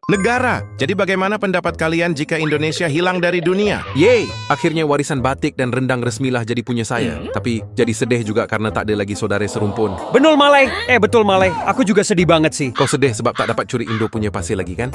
Negara, jadi bagaimana pendapat kalian jika Indonesia hilang dari dunia? Yeay, akhirnya warisan batik dan rendang resmilah jadi punya saya. Tapi jadi sedih juga karena tak ada lagi saudara serumpun. Betul Malay, betul Malay. Aku juga sedih banget sih. Kau sedih sebab tak dapat curi Indo punya pasir lagi kan?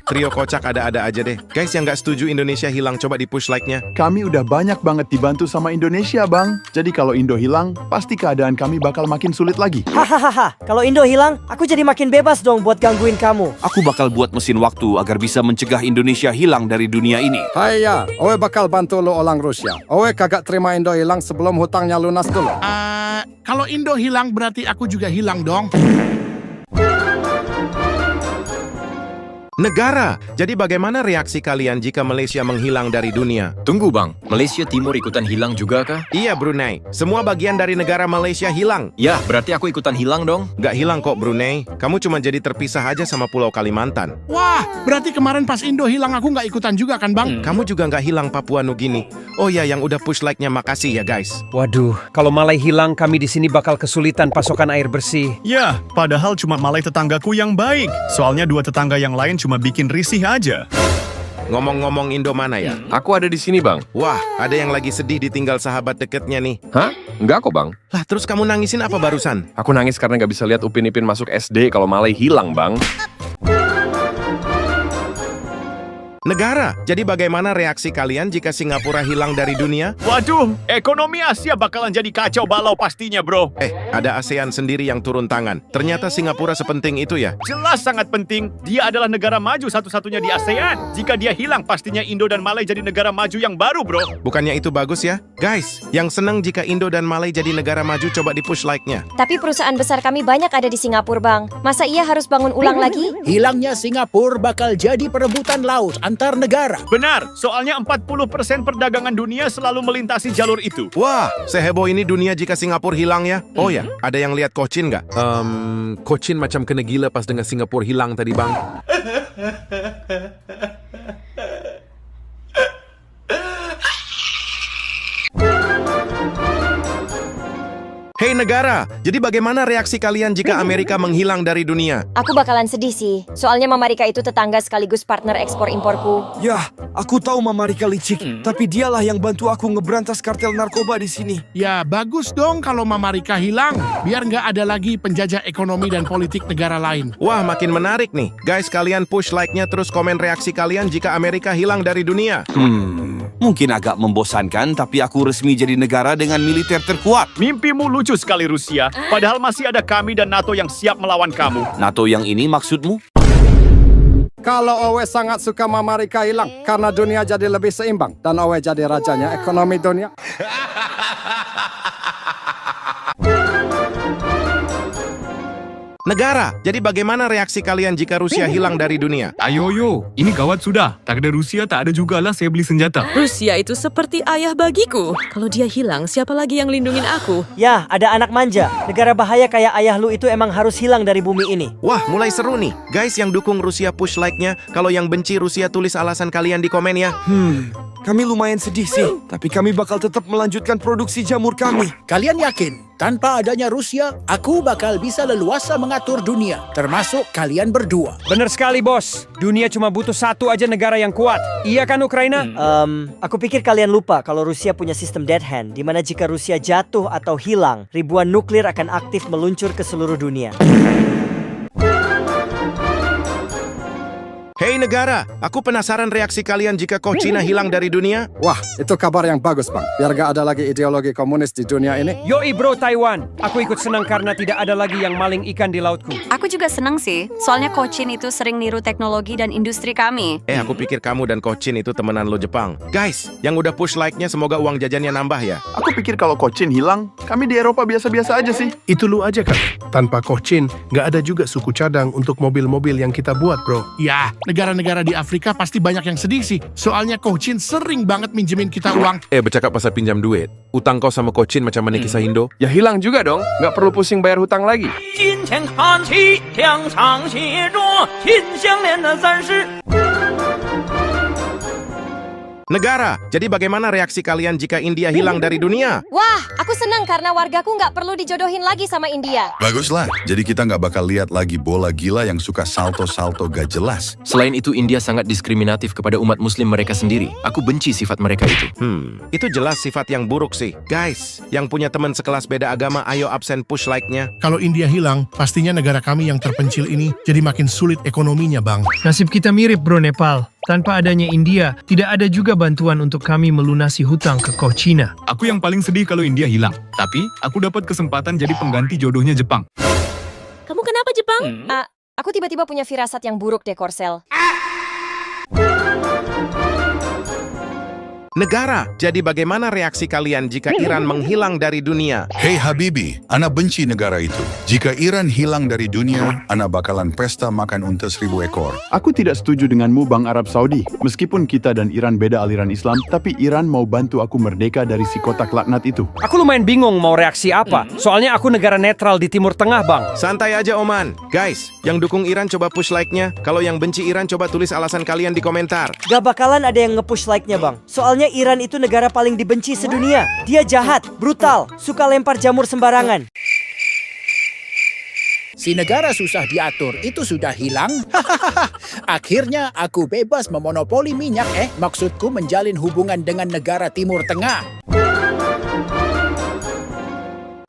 Trio kocak ada-ada aja deh. Guys yang nggak setuju Indonesia hilang, coba di-push like-nya. Kami udah banyak banget dibantu sama Indonesia, Bang. Jadi kalau Indo hilang, pasti keadaan kami bakal makin sulit lagi. Hahaha, kalau Indo hilang, aku jadi makin bebas dong buat gangguin kamu. Aku bakal buat mesin waktu agar bisa mencegah Indonesia hilang dari dunia ini. Haiya, Owe bakal bantu lo orang Rusia. Owe kagak terima Indo hilang sebelum hutangnya lunas dulu. Kalau Indo hilang berarti aku juga hilang dong. Negara, jadi bagaimana reaksi kalian jika Malaysia menghilang dari dunia? Tunggu bang, Malaysia Timur ikutan hilang juga kah? Iya Brunei, semua bagian dari negara Malaysia hilang. Ya, berarti aku ikutan hilang dong. Nggak hilang kok Brunei, kamu cuma jadi terpisah aja sama Pulau Kalimantan. Wah, berarti kemarin pas Indo hilang aku nggak ikutan juga kan bang? Kamu juga nggak hilang Papua Nugini. Oh ya, yang udah push like-nya makasih ya guys. Waduh, kalau Malay hilang, kami di sini bakal kesulitan pasokan air bersih. Ya, padahal cuma Malay tetanggaku yang baik. Soalnya dua tetangga yang lain cuma bikin risih aja. Ngomong-ngomong Indo mana ya? Aku ada di sini bang. Wah, ada yang lagi sedih ditinggal sahabat deketnya nih. Hah? Enggak kok bang. Lah, terus kamu nangisin apa barusan? Aku nangis karena nggak bisa lihat Upin Ipin masuk SD kalau Malay hilang bang. Negara, jadi bagaimana reaksi kalian jika Singapura hilang dari dunia? Waduh, ekonomi Asia bakalan jadi kacau balau pastinya bro. Ada ASEAN sendiri yang turun tangan. Ternyata Singapura sepenting itu ya? Jelas sangat penting, dia adalah negara maju satu-satunya di ASEAN. Jika dia hilang, pastinya Indo dan Malay jadi negara maju yang baru bro. Bukannya itu bagus ya? Guys, yang senang jika Indo dan Malay jadi negara maju, coba di-push like-nya. Tapi perusahaan besar kami banyak ada di Singapura, Bang. Masa iya harus bangun ulang lagi? Hilangnya Singapura bakal jadi perebutan laut antar negara. Benar, soalnya 40% perdagangan dunia selalu melintasi jalur itu. Wah, seheboh ini dunia jika Singapura hilang ya? Oh ya, ada yang lihat Cochin nggak? Cochin macam kena gila pas dengar Singapura hilang tadi bang. Hei negara, jadi bagaimana reaksi kalian jika Amerika menghilang dari dunia? Aku bakalan sedih sih. Soalnya Mama Rika itu tetangga sekaligus partner ekspor-imporku. Yah, aku tahu Mama Rika licik, tapi dialah yang bantu aku ngeberantas kartel narkoba di sini. Ya bagus dong kalau Mama Rika hilang, biar nggak ada lagi penjajah ekonomi dan politik negara lain. Wah, makin menarik nih. Guys, kalian push like-nya terus komen reaksi kalian jika Amerika hilang dari dunia. Mungkin agak membosankan, tapi aku resmi jadi negara dengan militer terkuat. Mimpimu lucu sekali Rusia, padahal masih ada kami dan NATO yang siap melawan kamu. NATO yang ini maksudmu? Kalau Owe sangat suka Mama Rika hilang, karena dunia jadi lebih seimbang. Dan Owe jadi rajanya ekonomi dunia. Negara, jadi bagaimana reaksi kalian jika Rusia hilang dari dunia? Ayo, ini gawat sudah. Tak ada Rusia, tak ada juga lah saya beli senjata. Rusia itu seperti ayah bagiku. Kalau dia hilang, siapa lagi yang lindungin aku? Ya, ada anak manja. Negara bahaya kayak ayah lu itu emang harus hilang dari bumi ini. Wah, mulai seru nih. Guys yang dukung Rusia push like-nya. Kalau yang benci Rusia tulis alasan kalian di komen ya. Kami lumayan sedih sih, tapi kami bakal tetap melanjutkan produksi jamur kami. Kalian yakin? Tanpa adanya Rusia, aku bakal bisa leluasa mengatur dunia, termasuk kalian berdua. Bener sekali, bos. Dunia cuma butuh satu aja negara yang kuat. Iya kan, Ukraina? Aku pikir kalian lupa kalau Rusia punya sistem dead hand, di mana jika Rusia jatuh atau hilang, ribuan nuklir akan aktif meluncur ke seluruh dunia. Hei negara, aku penasaran reaksi kalian jika Cina hilang dari dunia. Wah, itu kabar yang bagus bang. Biar gak ada lagi ideologi komunis di dunia ini. Yoi bro Taiwan, aku ikut senang karena tidak ada lagi yang maling ikan di lautku. Aku juga senang sih, soalnya Cochin itu sering niru teknologi dan industri kami. Aku pikir kamu dan Chin itu temenan lo Jepang. Guys, yang udah push like-nya semoga uang jajannya nambah ya. Aku pikir kalau Chin hilang, kami di Eropa biasa-biasa aja sih. Itu lu aja kan. Tanpa Chin, nggak ada juga suku cadang untuk mobil-mobil yang kita buat bro. Ya, negara-negara di Afrika pasti banyak yang sedih sih. Soalnya Cochin sering banget minjemin kita uang. Bercakap pasal pinjam duit. Utang kau sama Chin macam mana kisah Indo? Ya hilang juga dong, nggak perlu pusing bayar hutang lagi. Negara, jadi bagaimana reaksi kalian jika India hilang dari dunia? Wah, aku senang karena wargaku nggak perlu dijodohin lagi sama India. Baguslah, jadi kita nggak bakal lihat lagi bola gila yang suka salto-salto gak jelas. Selain itu, India sangat diskriminatif kepada umat muslim mereka sendiri. Aku benci sifat mereka itu. Itu jelas sifat yang buruk sih. Guys, yang punya teman sekelas beda agama, ayo absen push like-nya. Kalau India hilang, pastinya negara kami yang terpencil ini jadi makin sulit ekonominya, Bang. Nasib kita mirip bro Nepal. Tanpa adanya India, tidak ada juga bantuan untuk kami melunasi hutang ke Cina. Aku yang paling sedih kalau India hilang. Tapi, aku dapat kesempatan jadi pengganti jodohnya Jepang. Kamu kenapa Jepang? Aku tiba-tiba punya firasat yang buruk deh, Korsel. Negara, jadi bagaimana reaksi kalian jika Iran menghilang dari dunia? Hei Habibi, Ana benci negara itu. Jika Iran hilang dari dunia, Ana bakalan pesta makan unta 1000 ekor. Aku tidak setuju denganmu Bang Arab Saudi. Meskipun kita dan Iran beda aliran Islam, tapi Iran mau bantu aku merdeka dari si kotak laknat itu. Aku lumayan bingung mau reaksi apa. Soalnya aku negara netral di Timur Tengah, Bang. Santai aja Oman. Guys, yang dukung Iran coba push like-nya. Kalau yang benci Iran coba tulis alasan kalian di komentar. Gak bakalan ada yang nge-push like-nya bang. Soalnya Iran itu negara paling dibenci sedunia. Dia jahat, brutal, suka lempar jamur sembarangan. Si negara susah diatur itu sudah hilang. Akhirnya aku bebas memonopoli minyak. Maksudku menjalin hubungan dengan negara Timur Tengah.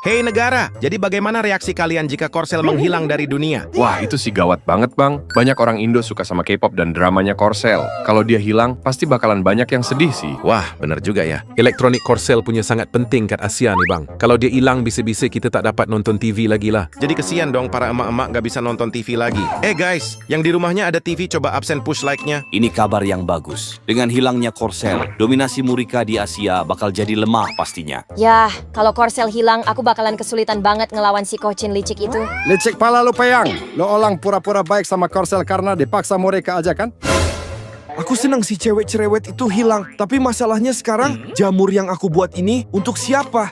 Hei negara, jadi bagaimana reaksi kalian jika Korsel menghilang dari dunia? Wah, itu sih gawat banget, Bang. Banyak orang Indo suka sama K-pop dan dramanya Korsel. Kalau dia hilang, pasti bakalan banyak yang sedih sih. Wah, bener juga ya. Elektronik Korsel punya sangat penting kat Asia nih, Bang. Kalau dia hilang, bisa-bisa kita tak dapat nonton TV lagi lah. Jadi kesian dong para emak-emak gak bisa nonton TV lagi. Guys, yang di rumahnya ada TV coba absen push like-nya. Ini kabar yang bagus. Dengan hilangnya Korsel, dominasi Murika di Asia bakal jadi lemah pastinya. Yah, kalau Korsel hilang, aku bakalan kesulitan banget ngelawan si Kocin licik itu. Licik pala lu peyang. Lo orang pura-pura baik sama Korsel karena dipaksa mereka aja kan? Aku senang si cewek cerewet itu hilang. Tapi masalahnya sekarang, jamur yang aku buat ini untuk siapa?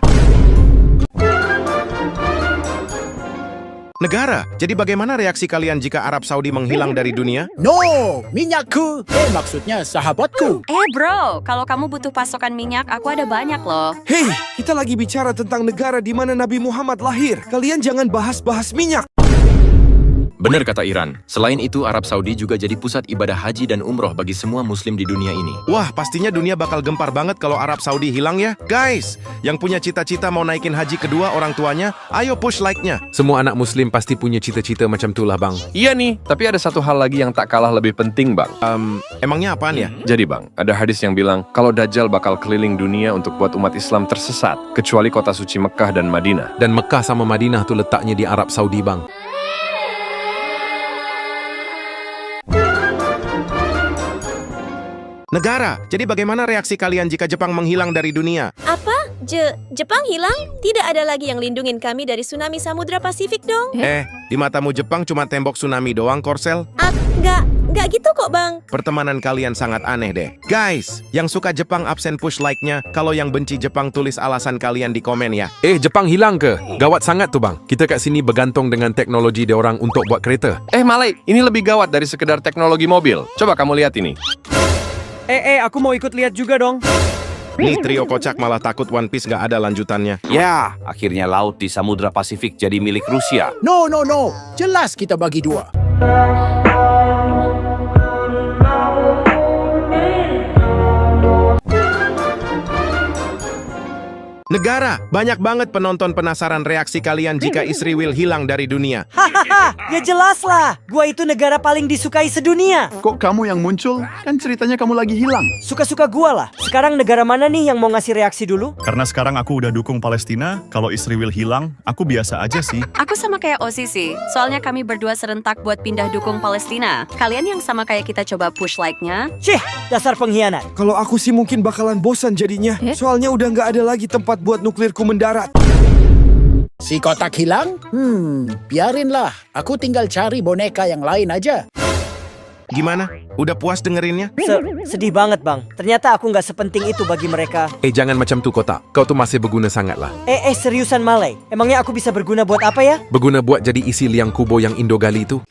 Negara, jadi bagaimana reaksi kalian jika Arab Saudi menghilang dari dunia? No, minyakku. Maksudnya sahabatku. Bro, kalau kamu butuh pasokan minyak, aku ada banyak loh. Hei, kita lagi bicara tentang negara di mana Nabi Muhammad lahir. Kalian jangan bahas-bahas minyak. Benar kata Iran. Selain itu, Arab Saudi juga jadi pusat ibadah haji dan umroh bagi semua muslim di dunia ini. Wah, pastinya dunia bakal gempar banget kalau Arab Saudi hilang ya. Guys, yang punya cita-cita mau naikin haji kedua orang tuanya, ayo push like-nya. Semua anak muslim pasti punya cita-cita macam itulah, Bang. Iya nih, tapi ada satu hal lagi yang tak kalah lebih penting, Bang. Emangnya apaan ya? Jadi, Bang, ada hadis yang bilang kalau Dajjal bakal keliling dunia untuk buat umat Islam tersesat, kecuali kota suci Mekah dan Madinah. Dan Mekah sama Madinah tuh letaknya di Arab Saudi, Bang. Negara, jadi bagaimana reaksi kalian jika Jepang menghilang dari dunia? Apa? Jepang hilang? Tidak ada lagi yang lindungin kami dari tsunami Samudra Pasifik dong? Di matamu Jepang cuma tembok tsunami doang, Korsel? Nggak gitu kok, Bang. Pertemanan kalian sangat aneh deh. Guys, yang suka Jepang absen push like-nya. Kalau yang benci Jepang tulis alasan kalian di komen ya. Jepang hilang ke? Gawat sangat tuh, Bang. Kita kat sini bergantung dengan teknologi diorang untuk buat kereta. Malay, ini lebih gawat dari sekedar teknologi mobil. Coba kamu lihat ini. Aku mau ikut lihat juga dong. Nih trio kocak malah takut One Piece gak ada lanjutannya. Ya, akhirnya laut di Samudra Pasifik jadi milik Rusia. No. Jelas kita bagi dua. Negara, banyak banget penonton penasaran reaksi kalian jika Israel hilang dari dunia. Hahaha, ya jelas lah. Gua itu negara paling disukai sedunia. Kok kamu yang muncul? Kan ceritanya kamu lagi hilang. Suka-suka gua lah. Sekarang negara mana nih yang mau ngasih reaksi dulu? Karena sekarang aku udah dukung Palestina, kalau Israel hilang, aku biasa aja sih. Aku sama kayak OCC, soalnya kami berdua serentak buat pindah dukung Palestina. Kalian yang sama kayak kita coba push like-nya. Cih, dasar pengkhianat. Kalau aku sih mungkin bakalan bosan jadinya. Soalnya udah nggak ada lagi tempat buat nuklirku mendarat. Si kotak hilang? Biarinlah. Aku tinggal cari boneka yang lain aja. Gimana? Udah puas dengerinnya? Sedih banget bang. Ternyata aku nggak sepenting itu bagi mereka. Jangan macam tuh kotak. Kau tuh masih berguna sangat lah. Seriusan Malay. Emangnya aku bisa berguna buat apa ya? Berguna buat jadi isi liang kubo yang Indo gali itu.